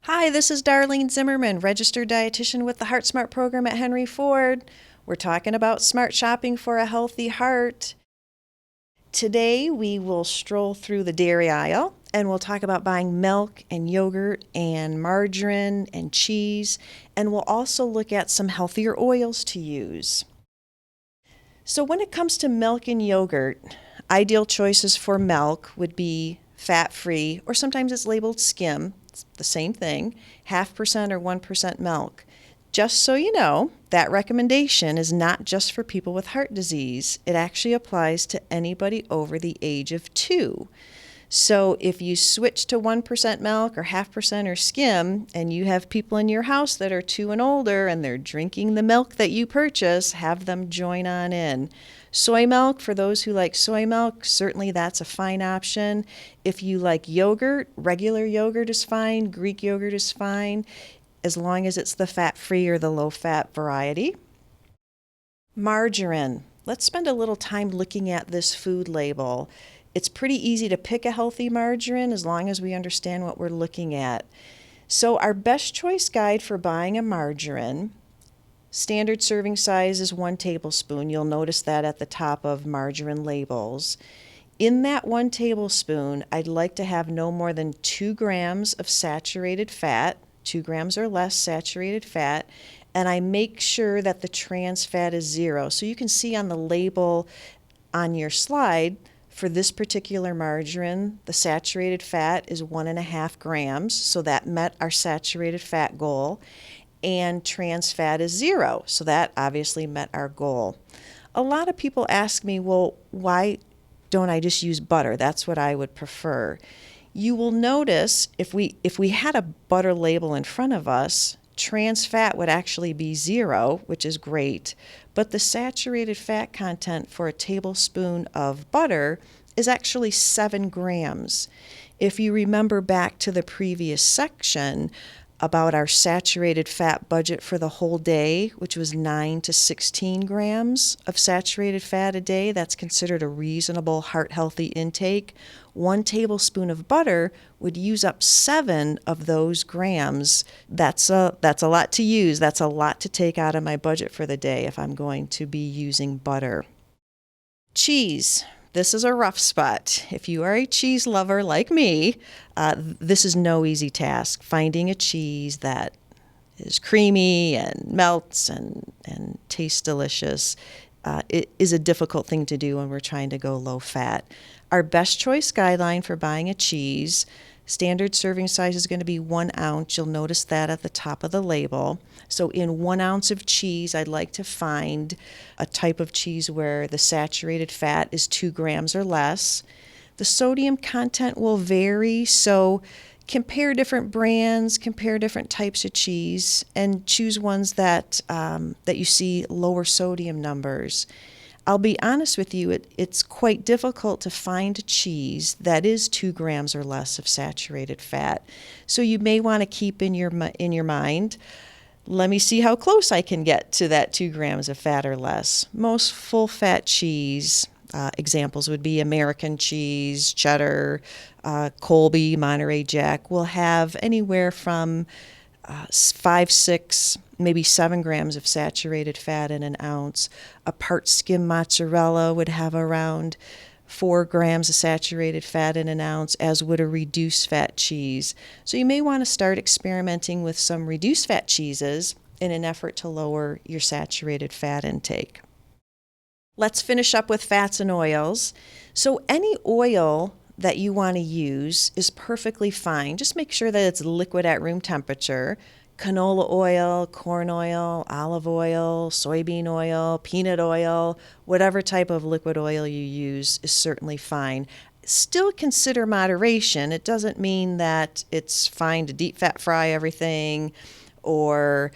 Hi, this is Darlene Zimmerman, registered dietitian with the Heart Smart program at Henry Ford. We're talking about smart shopping for a healthy heart. Today we will stroll through the dairy aisle and we'll talk about buying milk and yogurt and margarine and cheese, and we'll also look at some healthier oils to use. So when it comes to milk and yogurt, ideal choices for milk would be fat-free, or sometimes it's labeled skim. It's the same thing, 0.5% or 1% milk. Just so you know, that recommendation is not just for people with heart disease. It actually applies to anybody over the age of 2. So if you switch to 1% milk or 0.5% or skim, and you have people in your house that are 2 and older and they're drinking the milk that you purchase, have them join on in. Soy milk, for those who like soy milk, certainly that's a fine option. If you like yogurt, regular yogurt is fine, Greek yogurt is fine, as long as it's the fat-free or the low-fat variety. Margarine. Let's spend a little time looking at this food label. It's pretty easy to pick a healthy margarine as long as we understand what we're looking at. So our best choice guide for buying a margarine, standard serving size is 1 tablespoon. You'll notice that at the top of margarine labels. In that 1 tablespoon, I'd like to have no more than 2 grams of saturated fat, 2 grams or less saturated fat, and I make sure that the trans fat is 0. So you can see on the label on your slide, for this particular margarine, the saturated fat is 1.5 grams, so that met our saturated fat goal, and trans fat is 0, so that obviously met our goal. A lot of people ask me, well, why don't I just use butter? That's what I would prefer. You will notice if we had a butter label in front of us, trans fat would actually be 0, which is great, but the saturated fat content for a tablespoon of butter is actually 7 grams. If you remember back to the previous section about our saturated fat budget for the whole day, which was 9 to 16 grams of saturated fat a day, that's considered a reasonable heart-healthy intake. 1 tablespoon of butter would use up 7 of those grams. That's a lot to use. That's a lot to take out of my budget for the day if I'm going to be using butter. Cheese. This is a rough spot. If you are a cheese lover like me, this is no easy task. Finding a cheese that is creamy and melts and tastes delicious it is a difficult thing to do when we're trying to go low fat. Our best choice guideline for buying a cheese, standard serving size is going to be 1 ounce. You'll notice that at the top of the label. So in 1 ounce of cheese, I'd like to find a type of cheese where the saturated fat is 2 grams or less. The sodium content will vary, so compare different brands, compare different types of cheese, and choose ones that you see lower sodium numbers. I'll be honest with you, it's quite difficult to find a cheese that is 2 grams or less of saturated fat. So you may want to keep in your mind, let me see how close I can get to that 2 grams of fat or less. Most full-fat cheese, examples would be American cheese, cheddar, Colby, Monterey Jack, will have anywhere from 5, 6, maybe 7 grams of saturated fat in an ounce. A part skim mozzarella would have around 4 grams of saturated fat in an ounce, as would a reduced fat cheese. So you may want to start experimenting with some reduced fat cheeses in an effort to lower your saturated fat intake. Let's finish up with fats and oils. So any oil that you want to use is perfectly fine. Just make sure that it's liquid at room temperature. Canola oil, corn oil, olive oil, soybean oil, peanut oil, whatever type of liquid oil you use is certainly fine. Still consider moderation. It doesn't mean that it's fine to deep fat fry everything or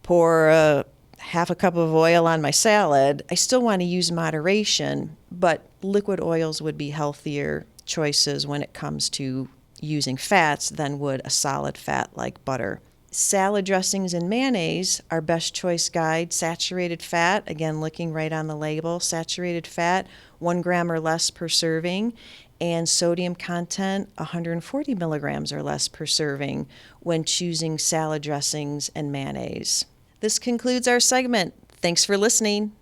pour half a cup of oil on my salad. I still want to use moderation, but liquid oils would be healthier choices when it comes to using fats than would a solid fat like butter. Salad dressings and mayonnaise, our best choice guide, saturated fat, again looking right on the label, saturated fat, 1 gram or less per serving, and sodium content 140 milligrams or less per serving when choosing salad dressings and mayonnaise. This concludes our segment. Thanks for listening.